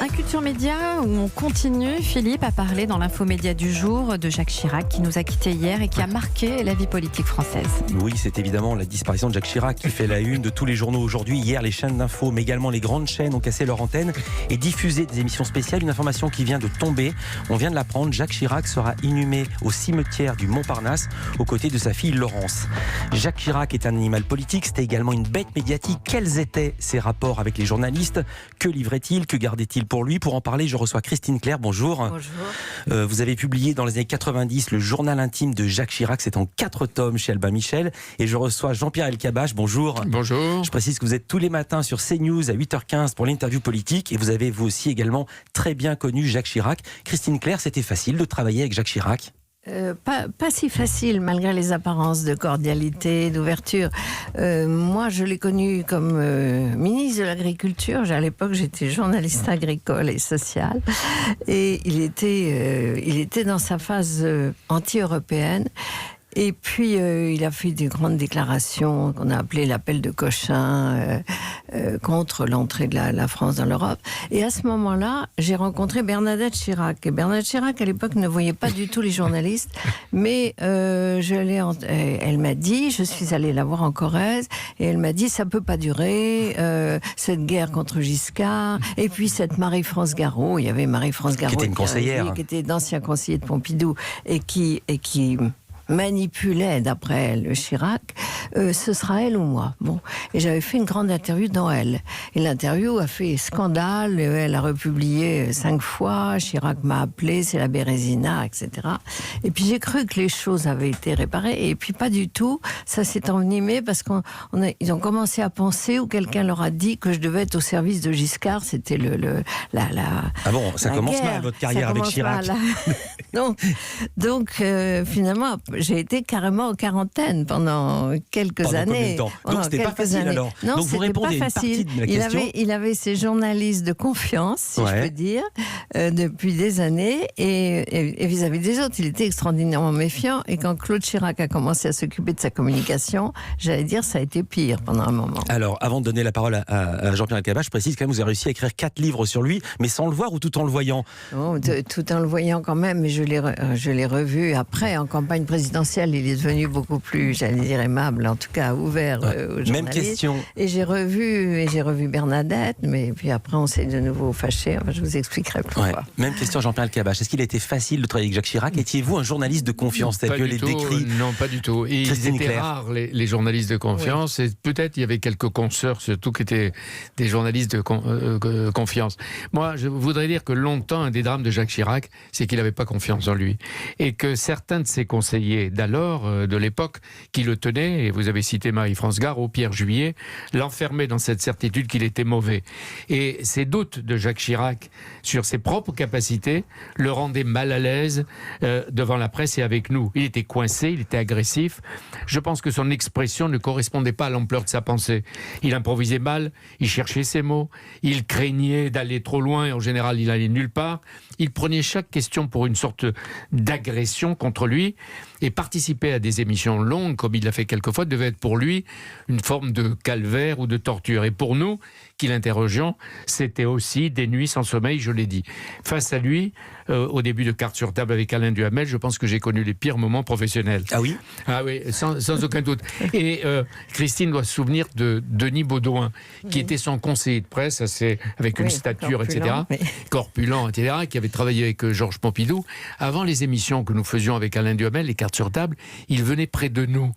Un Culture Média où on continue, Philippe, à parler dans l'infomédia du jour de Jacques Chirac qui nous a quittés hier et qui a marqué la vie politique française. Oui, c'est évidemment la disparition de Jacques Chirac qui fait la une de tous les journaux aujourd'hui. Hier, les chaînes d'infos, mais également les grandes chaînes ont cassé leur antenne et diffusé des émissions spéciales. Une information qui vient de tomber, on vient de l'apprendre, Jacques Chirac sera inhumé au cimetière du Montparnasse aux côtés de sa fille Laurence. Jacques Chirac est un animal politique, c'était également une bête médiatique. Quels étaient ses rapports avec les journalistes? Que livrait-il? Que gardait-il pour lui? Pour en parler, je reçois Christine Clair. Bonjour. Bonjour. Vous avez publié dans les années 90 le journal intime de Jacques Chirac. C'est en 4 tomes chez Albin Michel. Et je reçois Jean-Pierre Elkabbach. Bonjour. Bonjour. Je précise que vous êtes tous les matins sur CNews à 8h15 pour l'interview politique. Et vous avez vous aussi également très bien connu Jacques Chirac. Christine Clair, c'était facile de travailler avec Jacques Chirac? Pas si facile malgré les apparences de cordialité, d'ouverture. Moi, je l'ai connu comme ministre de l'Agriculture. À l'époque, j'étais journaliste agricole et sociale. Et il était dans sa phase anti-européenne. Et puis, il a fait des grandes déclarations qu'on a appelées l'appel de Cochin contre l'entrée de la France dans l'Europe. Et à ce moment-là, j'ai rencontré Bernadette Chirac. Et Bernadette Chirac, à l'époque, ne voyait pas du tout les journalistes. Mais elle m'a dit, je suis allée la voir en Corrèze, et elle m'a dit, ça peut pas durer, cette guerre contre Giscard. Et puis, cette Marie-France Garot, il y avait Marie-France Garot. Qui était une conseillère. Qui était d'ancien conseiller de Pompidou, et qui manipulait, d'après elle, le Chirac, ce sera elle ou moi. Bon. Et j'avais fait une grande interview dans Elle. Et l'interview a fait scandale, elle a republié 5 fois, Chirac m'a appelé, c'est la Bérésina, etc. Et puis j'ai cru que les choses avaient été réparées, et puis pas du tout. Ça s'est envenimé parce qu'ils ont commencé à penser, ou quelqu'un leur a dit que je devais être au service de Giscard, c'était Ah bon, ça commence guerre. mal votre carrière avec Chirac. Donc finalement, j'ai été carrément en quarantaine pendant quelques Pendant années. Combien de temps? Donc c'était pas facile alors. Non, donc vous répondez pas à une partie facile. de la question. Il avait ses journalistes de confiance, si je peux dire, depuis des années, et vis-à-vis des autres, il était extraordinairement méfiant. Et quand Claude Chirac a commencé à s'occuper de sa communication, j'allais dire, ça a été pire pendant un moment. Alors, avant de donner la parole à Jean-Pierre Elkabbach, je précise quand même, vous avez réussi à écrire 4 livres sur lui, mais sans le voir ou tout en le voyant? Tout en le voyant quand même, mais je l'ai revu après, en campagne présidentielle. Il est devenu beaucoup plus, j'allais dire, aimable, en tout cas ouvert aux journalistes. Même question. Et j'ai revu Bernadette, mais puis après on s'est de nouveau fâchés. Enfin, je vous expliquerai pourquoi. Ouais. Même question, Jean-Pierre Elkabbach. Est-ce qu'il a été facile de travailler avec Jacques Chirac? Étiez-vous un journaliste de confiance tel que les décrit? Non, pas du tout. Et ils étaient rares, les journalistes de confiance. Oui. Et peut-être il y avait quelques consoeurs, surtout qui étaient des journalistes de confiance. Moi, je voudrais dire que longtemps, un des drames de Jacques Chirac, c'est qu'il n'avait pas confiance en lui. Et que certains de ses conseillers d'alors, de l'époque, qui le tenaient, et vous avez cité Marie-France Garot, Pierre Juillet, l'enfermaient dans cette certitude qu'il était mauvais. Et ces doutes de Jacques Chirac sur ses propres capacités le rendaient mal à l'aise devant la presse et avec nous. Il était coincé, il était agressif. Je pense que son expression ne correspondait pas à l'ampleur de sa pensée. Il improvisait mal, il cherchait ses mots, il craignait d'aller trop loin et en général il allait nulle part. Il prenait chaque question pour une sorte d'agression contre lui et participer à des émissions longues, comme il l'a fait quelquefois, devait être pour lui une forme de calvaire ou de torture. Et pour nous, qui l'interrogeons, c'était aussi des nuits sans sommeil, je l'ai dit. Face à lui, au début de Cartes sur table avec Alain Duhamel, je pense que j'ai connu les pires moments professionnels. Ah oui? Ah oui, sans aucun doute. Et Christine doit se souvenir de Denis Baudouin, qui était son conseiller de presse, avec une stature, etc., corpulent, etc., qui avait travaillé avec Georges Pompidou. Avant les émissions que nous faisions avec Alain Duhamel, les Cartes sur table, il venait près de nous,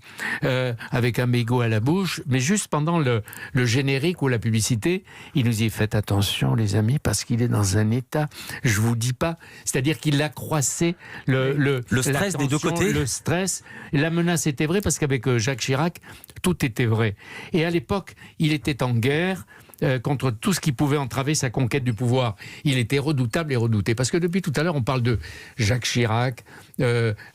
avec un mégot à la bouche, mais juste pendant le générique ou la publicité, il nous dit « Faites attention les amis, parce qu'il est dans un état, je vous dis pas », c'est-à-dire qu'il accroissait le stress des deux côtés. Le stress, la menace était vraie, parce qu'avec Jacques Chirac, tout était vrai. Et à l'époque, il était en guerre contre tout ce qui pouvait entraver sa conquête du pouvoir. Il était redoutable et redouté. Parce que depuis tout à l'heure, on parle de Jacques Chirac,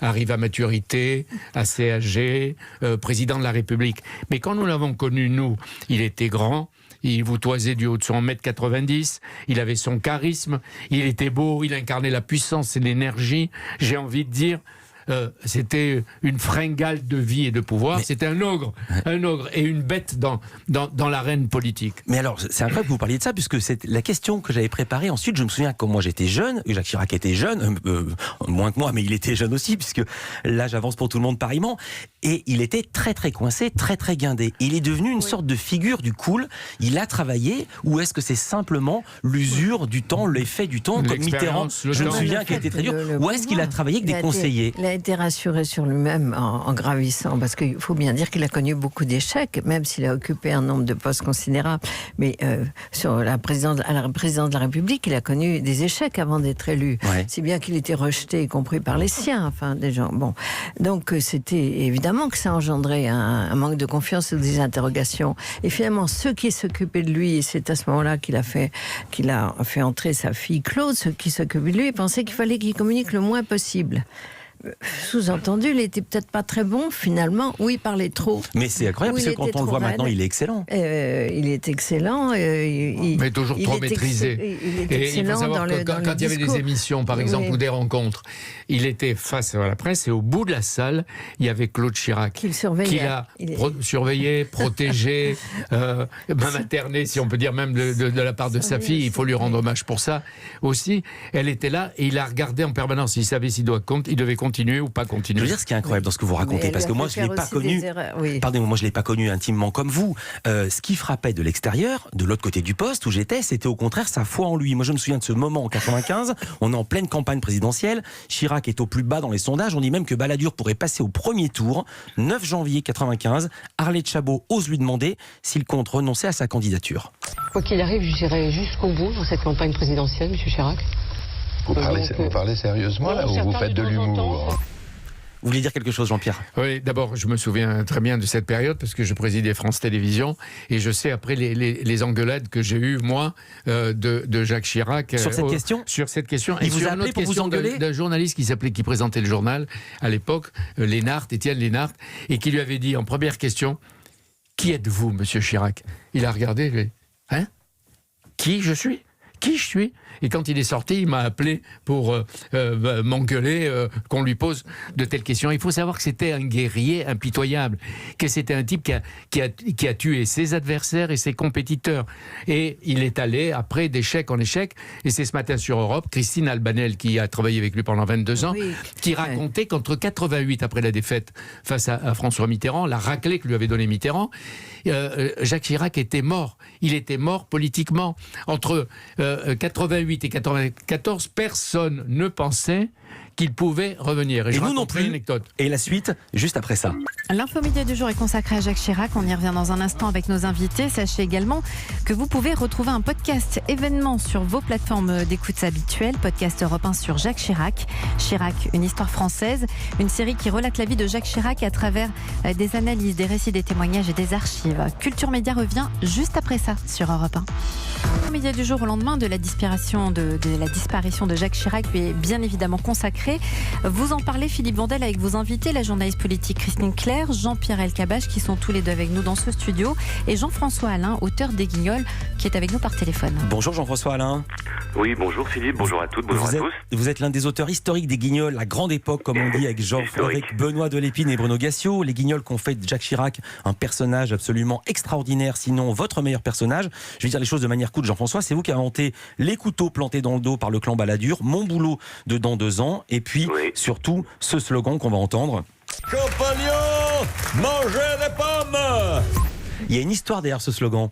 arrive à maturité, assez âgé, président de la République. Mais quand nous l'avons connu, nous, il était grand, il vous toisait du haut de son 1m90, il avait son charisme, il était beau, il incarnait la puissance et l'énergie. J'ai envie de dire, c'était une fringale de vie et de pouvoir. C'était un ogre et une bête dans l'arène politique. Mais alors, c'est incroyable que vous parliez de ça, puisque c'est la question que j'avais préparée. Ensuite, je me souviens quand moi j'étais jeune, Jacques Chirac était jeune, moins que moi, mais il était jeune aussi, puisque l'âge avance pour tout le monde pareillement. Et il était très très coincé, très très guindé. Il est devenu une sorte de figure du cool. Il a travaillé, ou est-ce que c'est simplement l'usure du temps, l'effet du temps, comme Mitterrand, je me souviens, qui était très dur. Ou est-ce qu'il a travaillé avec des conseillers? Il a été rassuré sur lui-même en gravissant, parce qu'il faut bien dire qu'il a connu beaucoup d'échecs, même s'il a occupé un nombre de postes considérables. Mais à la présidence de la République, il a connu des échecs avant d'être élu. Ouais. Si bien qu'il était rejeté, y compris par les siens, enfin des gens. Bon, donc c'était évidemment que ça engendrait un manque de confiance ou des interrogations. Et finalement, ceux qui s'occupaient de lui, et c'est à ce moment-là qu'il a fait entrer sa fille Claude, ceux qui s'occupaient de lui, pensaient qu'il fallait qu'il communique le moins possible. Sous-entendu, il était peut-être pas très bon finalement, ou il parlait trop. Mais c'est incroyable, parce que quand on le voit maintenant, il est excellent. Il est excellent. Mais toujours trop maîtrisé. Il est excellent. Il faut savoir que quand il y avait des émissions, par exemple, ou des rencontres, il était face à la presse et au bout de la salle, il y avait Claude Chirac. Qui le surveillait. Qui l'a surveillé, protégé, materné, si on peut dire, même de la part de sa fille. Il faut lui rendre hommage pour ça aussi. Elle était là et il la regardait en permanence. Il savait s'il devait continuer ou pas continuer. Je veux dire, ce qui est incroyable dans ce que vous racontez, parce que moi je ne l'ai pas connu. Pardonnez-moi, moi je l'ai pas connu intimement comme vous. Ce qui frappait de l'extérieur, de l'autre côté du poste où j'étais, c'était au contraire sa foi en lui. Moi je me souviens de ce moment en 95. On est en pleine campagne présidentielle. Chirac est au plus bas dans les sondages. On dit même que Balladur pourrait passer au premier tour. 9 janvier 95. Arlette Chabot ose lui demander s'il compte renoncer à sa candidature. Quoi qu'il arrive, j'irai jusqu'au bout dans cette campagne présidentielle, M. Chirac. Vous parlez sérieusement là, ou vous faites de l'humour? Vous voulez dire quelque chose, Jean-Pierre? Oui, d'abord, je me souviens très bien de cette période parce que je présidais France Télévisions et je sais après les engueulades que j'ai eues, moi, de Jacques Chirac. Sur cette question? Sur cette question. Il et vous sur a une appelé autre pour vous engueuler d'un journaliste qui présentait le journal à l'époque, Étienne Lénart, et qui lui avait dit en première question: qui êtes-vous, monsieur Chirac? Il a regardé, il a dit: hein? Qui je suis? Et quand il est sorti, il m'a appelé pour m'engueuler qu'on lui pose de telles questions. Il faut savoir que c'était un guerrier impitoyable, que c'était un type qui a tué ses adversaires et ses compétiteurs. Et il est allé après d'échec en échec. Et c'est ce matin sur Europe, Christine Albanel, qui a travaillé avec lui pendant 22 ans, qui racontait qu'entre 88, après la défaite face à François Mitterrand, la raclée que lui avait donnée Mitterrand, Jacques Chirac était mort. Il était mort politiquement. Entre 88 et 94, personne ne pensait qu'il pouvait revenir. Et nous non plus. Anecdote. Et la suite, juste après ça. L'infomédia du jour est consacrée à Jacques Chirac. On y revient dans un instant avec nos invités. Sachez également que vous pouvez retrouver un podcast événement sur vos plateformes d'écoute habituelles. Podcast Europe 1 sur Jacques Chirac. Chirac, une histoire française. Une série qui relate la vie de Jacques Chirac à travers des analyses, des récits, des témoignages et des archives. Culture Média revient juste après ça sur Europe 1. L'infomédia du jour au lendemain de la disparition de Jacques Chirac lui est bien évidemment consacré. Vous en parlez, Philippe Vandel, avec vos invités, la journaliste politique Christine Clair, Jean-Pierre Elkabbach, qui sont tous les deux avec nous dans ce studio, et Jean-François Alain, auteur des Guignols, qui est avec nous par téléphone. Bonjour Jean-François Alain. Oui, bonjour Philippe, bonjour à toutes, bonjour à tous. Vous êtes l'un des auteurs historiques des Guignols, la grande époque, comme on dit, avec Benoît Delépine et Bruno Gassio. Les Guignols qu'ont fait de Jacques Chirac un personnage absolument extraordinaire, sinon votre meilleur personnage. Je vais dire les choses de manière cool, Jean-François. C'est vous qui avez inventé les couteaux plantés dans le dos par le clan Balladur, mon boulot de dans 2 ans, et puis surtout ce slogan qu'on va entendre. Compagnons, mangez des pommes! Il y a une histoire derrière ce slogan.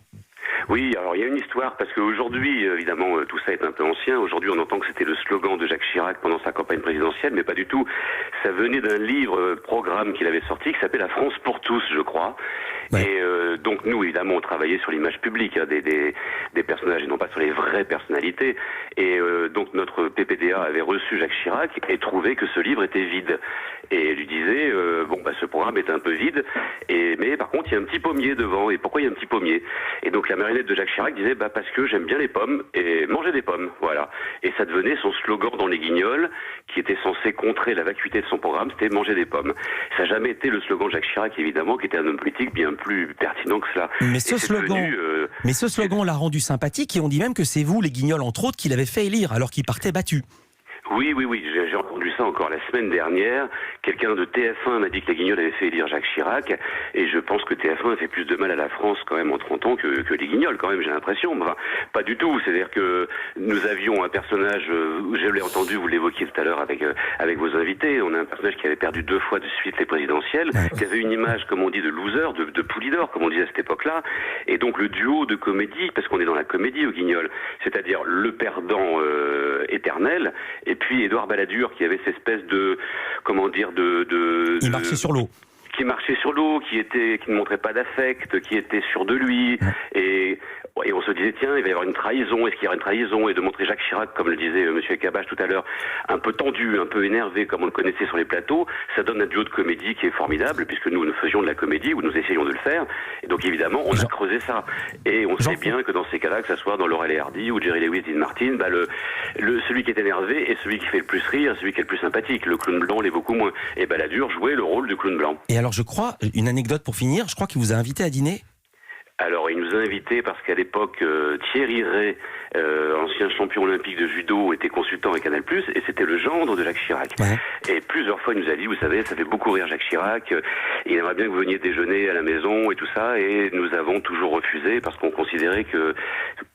Oui, alors il y a une histoire, parce qu'aujourd'hui, évidemment, tout ça est un peu ancien. Aujourd'hui, on entend que c'était le slogan de Jacques Chirac pendant sa campagne présidentielle, mais pas du tout. Ça venait d'un livre-programme qu'il avait sorti, qui s'appelle La France pour tous, je crois. Ouais. Et donc nous, évidemment, on travaillait sur l'image publique des personnages, et non pas sur les vraies personnalités. Et donc notre PPDA avait reçu Jacques Chirac et trouvé que ce livre était vide. Et lui disait, ce programme est un peu vide, mais par contre, il y a un petit pommier devant. Et pourquoi il y a un petit pommier? Et donc la marionnette de Jacques Chirac disait, parce que j'aime bien les pommes, et manger des pommes, voilà. Et ça devenait son slogan dans les Guignols, qui était censé contrer la vacuité de son programme, c'était manger des pommes. Ça n'a jamais été le slogan de Jacques Chirac, évidemment, qui était un homme politique bien plus pertinent que cela. Mais ce slogan l'a rendu sympathique, et on dit même que c'est vous, les Guignols, entre autres, qui l'avez fait élire, alors qu'il partait battu. Oui, j'ai entendu vu ça encore la semaine dernière. Quelqu'un de TF1 m'a dit que les Guignols avaient fait élire Jacques Chirac, et je pense que TF1 a fait plus de mal à la France quand même en 30 ans que les Guignols, quand même, j'ai l'impression. Enfin, pas du tout. C'est-à-dire que nous avions un personnage, je l'ai entendu, vous l'évoquiez tout à l'heure avec vos invités, on a un personnage qui avait perdu 2 fois de suite les présidentielles, qui avait une image, comme on dit, de loser, de poulidor, comme on disait à cette époque-là, et donc le duo de comédie, parce qu'on est dans la comédie au Guignol, c'est-à-dire le perdant éternel, et puis Édouard Balladur qui avait cette espèce de, comment dire, il marchait sur l'eau. Qui marchait sur l'eau, qui ne montrait pas d'affect, qui était sûr de lui, et on se disait, tiens, il va y avoir une trahison, est-ce qu'il y aura une trahison? Et de montrer Jacques Chirac, comme le disait M. Elkabbach tout à l'heure, un peu tendu, un peu énervé, comme on le connaissait sur les plateaux, ça donne un duo de comédie qui est formidable, puisque nous faisions de la comédie, ou nous essayons de le faire, et donc évidemment, on a creusé ça. Et on sait bien que dans ces cas-là, que ça soit dans Laurel et Hardy, ou Jerry Lewis, Dean Martin, celui qui est énervé est celui qui fait le plus rire, celui qui est le plus sympathique. Le clown blanc l'est beaucoup moins. Et Balladur jouait le rôle du clown blanc. Et alors, je crois, une anecdote pour finir, je crois qu'il vous a invité à dîner. Alors, il nous a invités parce qu'à l'époque, Thierry Ray, ancien champion olympique de judo, était consultant à Canal+, et c'était le gendre de Jacques Chirac. Ouais. Et plusieurs fois, il nous a dit, vous savez, ça fait beaucoup rire Jacques Chirac, il aimerait bien que vous veniez déjeuner à la maison et tout ça, et nous avons toujours refusé parce qu'on considérait que...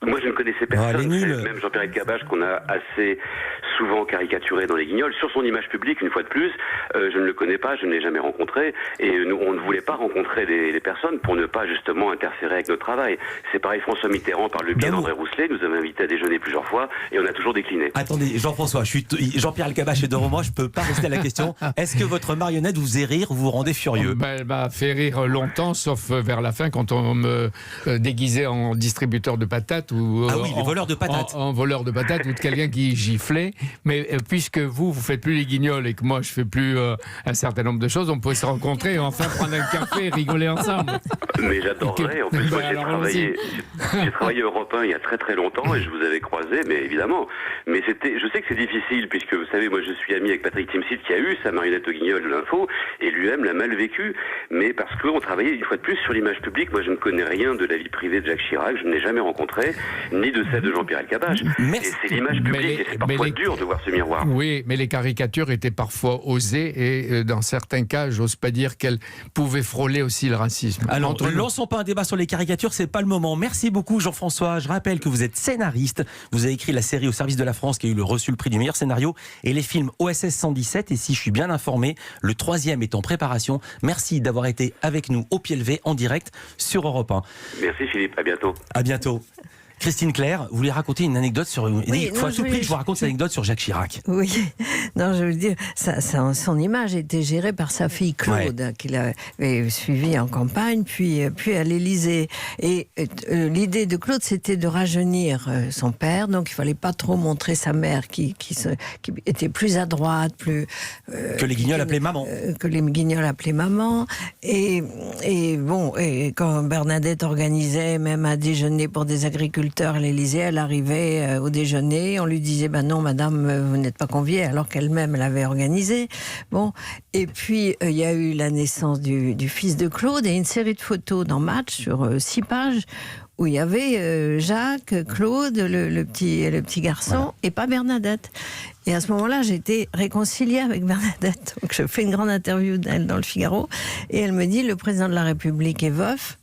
Moi, je ne connaissais personne, même Jean-Pierre Elkabbach, qu'on a assez souvent caricaturé dans les Guignols, sur son image publique, une fois de plus, je ne le connais pas, je ne l'ai jamais rencontré, et nous, on ne voulait pas rencontrer les personnes pour ne pas justement interférer avec notre travail. C'est pareil, François Mitterrand, par le biais d'André Rousselet, nous avait invités à déjeuner plusieurs fois et on a toujours décliné. Attendez, Jean-François, Jean-Pierre Elkabbach est devant moi, je ne peux pas rester à la question. Est-ce que votre marionnette vous faisait rire ou vous rendez furieux? Elle m'a fait rire longtemps, sauf vers la fin, quand on me déguisait en distributeur de patates ou les voleurs de patates. En voleur de patates ou de quelqu'un qui giflait. Mais puisque vous faites plus les Guignols et que moi je fais plus un certain nombre de choses, on peut se rencontrer et enfin prendre un café et rigoler ensemble. Mais j'adorerais. En plus, moi, j'ai travaillé à Europe 1 il y a très très longtemps et je vous avais croisé, mais évidemment. Mais je sais que c'est difficile, puisque vous savez, moi je suis ami avec Patrick Timsit qui a eu sa marionnette au Guignol de l'info et lui-même l'a mal vécu. Mais parce qu'on travaillait une fois de plus sur l'image publique, moi je ne connais rien de la vie privée de Jacques Chirac, je ne l'ai jamais rencontré, ni de celle de Jean-Pierre Elkabbach. Et c'est l'image publique et c'est parfois dur de voir ce miroir. Oui, mais les caricatures étaient parfois osées et dans certains cas, j'ose pas dire qu'elles pouvaient frôler aussi le racisme. Alors, ne lançons pas un débat sur les caricatures, c'est pas le moment. Merci beaucoup Jean-François. Je rappelle que vous êtes scénariste. Vous avez écrit la série Au service de la France qui a reçu le prix du meilleur scénario et les films OSS 117. Et si je suis bien informé, le 3e est en préparation. Merci d'avoir été avec nous au pied levé en direct sur Europe 1. Merci Philippe, à bientôt. À bientôt. Christine Claire, vous voulez raconter une anecdote sur... Il faut à tout prix que je vous raconte cette anecdote sur Jacques Chirac. Oui, non, je veux dire, son image était gérée par sa fille Claude, qu'il avait suivie en campagne, puis à l'Élysée. Et l'idée de Claude, c'était de rajeunir son père, donc il ne fallait pas trop montrer sa mère qui était plus à droite, plus... que les Guignols appelaient maman. Que les Guignols appelaient maman. Et quand Bernadette organisait même un déjeuner pour des agriculteurs, à l'Élysée, elle arrivait au déjeuner, on lui disait non madame, vous n'êtes pas conviée, alors qu'elle-même l'avait organisé. Bon, et puis il y a eu la naissance du fils de Claude et une série de photos dans Match sur 6 pages où il y avait Jacques, Claude, le petit garçon, et pas Bernadette. Et à ce moment-là, j'ai été réconciliée avec Bernadette. Donc je fais une grande interview d'elle dans le Figaro et elle me dit, le président de la République est veuf.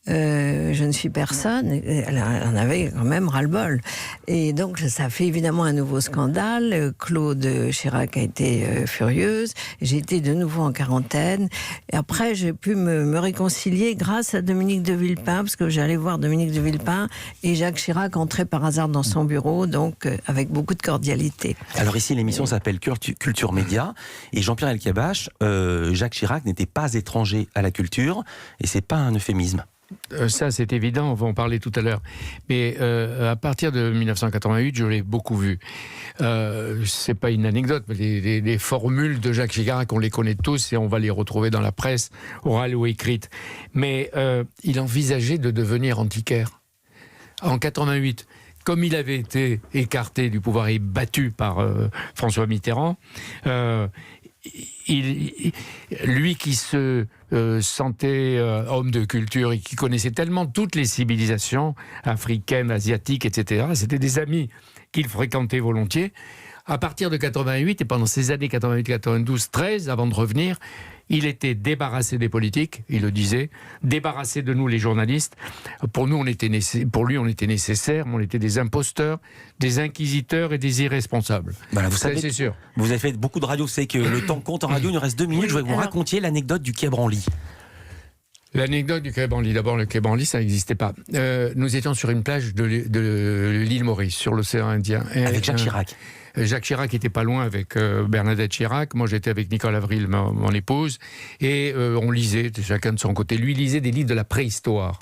Je ne suis personne. Elle en avait quand même ras-le-bol. Et donc, ça a fait évidemment un nouveau scandale. Claude Chirac a été furieuse. J'ai été de nouveau en quarantaine. Et après, j'ai pu me réconcilier grâce à Dominique de Villepin, parce que j'allais voir Dominique de Villepin et Jacques Chirac entrait par hasard dans son bureau, donc avec beaucoup de cordialité. Alors ici, l'émission s'appelle Culture Média. Et Jean-Pierre Elkabbach, Jacques Chirac n'était pas étranger à la culture. Et c'est pas un euphémisme. Ça, c'est évident, on va en parler tout à l'heure. Mais à partir de 1988, je l'ai beaucoup vu. C'est pas une anecdote, mais les formules de Jacques Chirac, on les connaît tous et on va les retrouver dans la presse, orale ou écrite. Mais il envisageait de devenir antiquaire. En 88, comme il avait été écarté du pouvoir et battu par François Mitterrand, lui qui se sentait homme de culture et qui connaissait tellement toutes les civilisations africaines, asiatiques, etc., c'était des amis qu'il fréquentait volontiers, à partir de 88 et pendant ces années 88, 92, 13, avant de revenir, il était débarrassé des politiques, il le disait, débarrassé de nous les journalistes. Pour lui, on était nécessaires, mais on était des imposteurs, des inquisiteurs et des irresponsables. Voilà, vous Ça, savez, c'est sûr. Vous avez fait beaucoup de radio, vous savez que le temps compte en radio, il nous reste 2 minutes, je vais vous raconter l'anecdote du Quai Branly. L'anecdote du Quai Branly. D'abord, le Quai Branly, ça n'existait pas. Nous étions sur une plage de l'île Maurice, sur l'océan Indien. Avec Jacques Chirac. Jacques Chirac était pas loin avec Bernadette Chirac. Moi, j'étais avec Nicole Avril, mon épouse. Et on lisait, chacun de son côté. Lui, il lisait des livres de la préhistoire.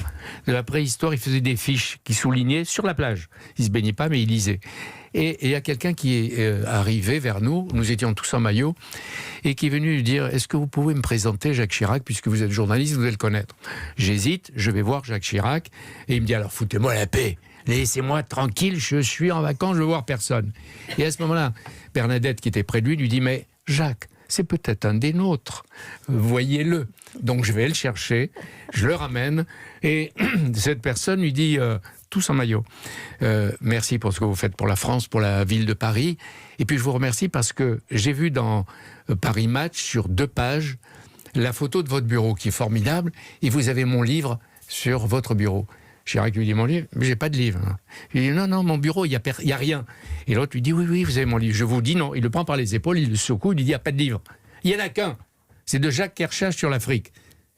De la préhistoire, il faisait des fiches qui soulignaient sur la plage. Il se baignait pas, mais il lisait. Et il y a quelqu'un qui est arrivé vers nous étions tous en maillot, et qui est venu lui dire « Est-ce que vous pouvez me présenter Jacques Chirac, puisque vous êtes journaliste, vous devez le connaître ?» J'hésite, je vais voir Jacques Chirac, et il me dit « Alors foutez-moi la paix, laissez-moi tranquille, je suis en vacances, je veux voir personne. » Et à ce moment-là, Bernadette, qui était près de lui dit « Jacques, c'est peut-être un des nôtres, voyez-le. » Donc je vais le chercher, je le ramène, et cette personne lui dit tous en maillot. Merci pour ce que vous faites pour la France, pour la ville de Paris. Et puis je vous remercie parce que j'ai vu dans Paris Match, sur 2 pages, la photo de votre bureau qui est formidable, et vous avez mon livre sur votre bureau. Chirac lui dit « Mon livre ?» « Mais j'ai pas de livre. » Il dit « Non, mon bureau, il y a rien. » Et l'autre lui dit « Oui, vous avez mon livre. » Je vous dis non. Il le prend par les épaules, il le secoue, il lui dit « Il n'y a pas de livre. Il n'y en a qu'un. C'est de Jacques Kershach sur l'Afrique. »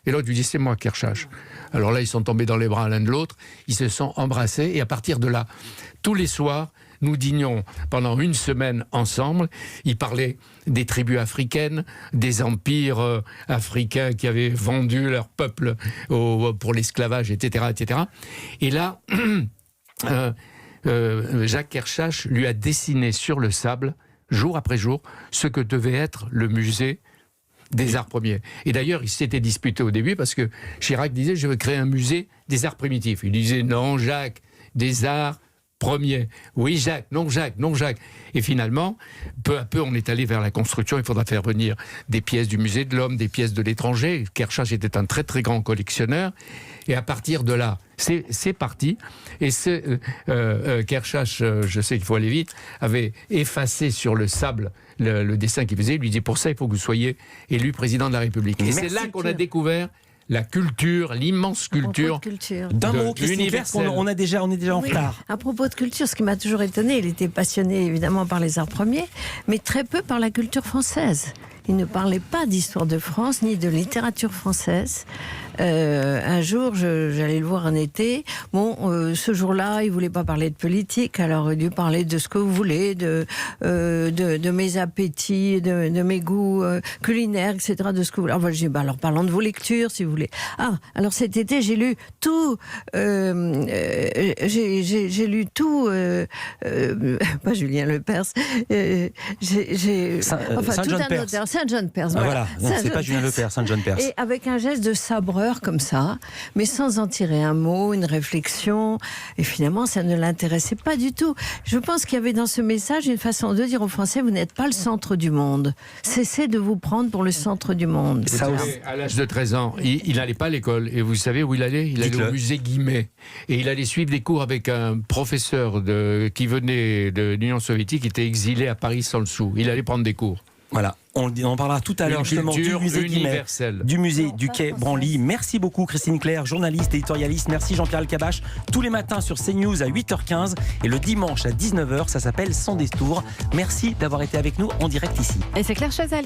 Et l'autre lui dit « C'est moi, Kershach. » Alors là, ils sont tombés dans les bras l'un de l'autre, ils se sont embrassés, et à partir de là, tous les soirs, nous dînions pendant 1 semaine ensemble. Il parlait des tribus africaines, des empires africains qui avaient vendu leur peuple pour l'esclavage, etc., etc. Et là, Jacques Kershach lui a dessiné sur le sable, jour après jour, ce que devait être le musée des arts premiers. Et d'ailleurs, il s'était disputé au début parce que Chirac disait « Je veux créer un musée des arts primitifs ». Il disait « Non, Jacques, des arts premiers. Oui, Jacques, non, Jacques, non, Jacques. » Et finalement, peu à peu, on est allé vers la construction. Il faudra faire venir des pièces du musée de l'homme, des pièces de l'étranger. Kershach était un très, très grand collectionneur. Et à partir de là, c'est parti. Et Kershach, je sais qu'il faut aller vite, avait effacé sur le sable le dessin qu'il faisait. Il lui dit « Pour ça, il faut que vous soyez élu président de la République. » Et c'est là qu'on a découvert la culture, l'immense culture. D'un mot, Christine Claire, on est déjà en retard. À propos de culture, ce qui m'a toujours étonné, il était passionné évidemment par les arts premiers, mais très peu par la culture française. Il ne parlait pas d'histoire de France, ni de littérature française. Un jour, j'allais le voir en été. Bon, ce jour-là, il voulait pas parler de politique, alors il dû parler de ce que vous voulez, de mes appétits, de mes goûts culinaires, etc., de ce que vous voulez. Alors, je dis, alors parlons de vos lectures, si vous voulez. Ah, alors cet été, j'ai lu tout, j'ai lu tout, pas Julien Lepers, enfin, tout un auteur, Saint John Perse. Voilà, c'est pas Julien Lepers, Saint John Perse. Et avec un geste de sabreur comme ça, mais sans en tirer un mot, une réflexion, et finalement ça ne l'intéressait pas du tout. Je pense qu'il y avait dans ce message une façon de dire aux Français, vous n'êtes pas le centre du monde, cessez de vous prendre pour le centre du monde. Ça aussi. À l'âge de 13 ans, il n'allait pas à l'école, et vous savez où il allait? Il allait au musée Guimet, et il allait suivre des cours avec un professeur qui venait de l'Union soviétique, qui était exilé à Paris sans le sou. Il allait prendre des cours. Voilà, on en parlera tout à l'heure justement du musée Guimet, du musée du Quai Branly. Merci beaucoup Christine Claire, journaliste, éditorialiste. Merci Jean-Pierre Alcabache. Tous les matins sur CNews à 8h15 et le dimanche à 19h, ça s'appelle Sans détour. Merci d'avoir été avec nous en direct ici. Et c'est Claire Chazal.